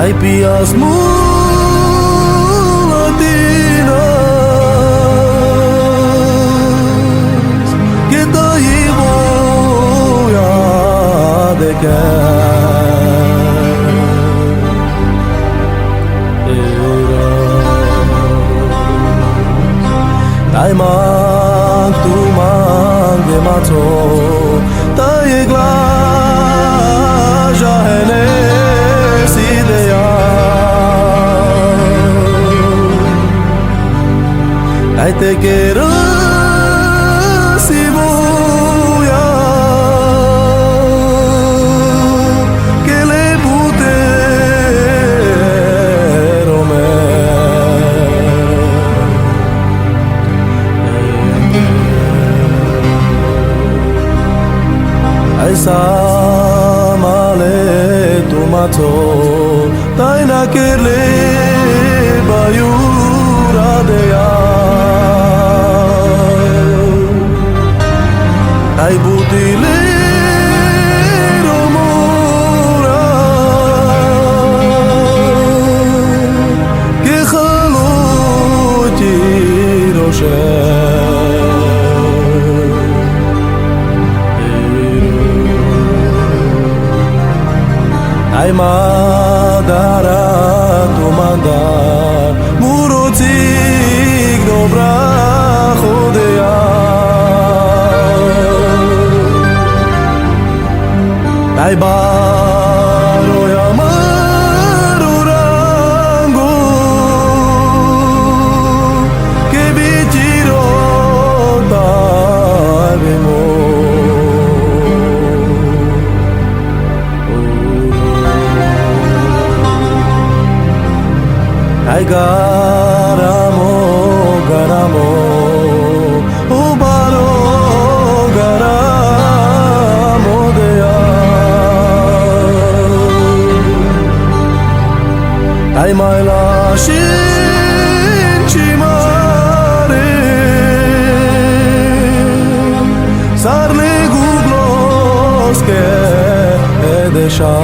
Ai pias mulatinas que daí vou a de Ai mang tu mang de mato tai gla ja hene sidea ai te quero si voy que le putero me Ai samale tu mato tai na kele bayura de ya ai budile romora que khalo tiroshe Ai madara tu manda murotik dobra chodea Ai baro yamaru rango que bitiro tabemo Ai garamo, garamo, o baro garamo dea Ai mai lași cimare Sarle guglos che e deșa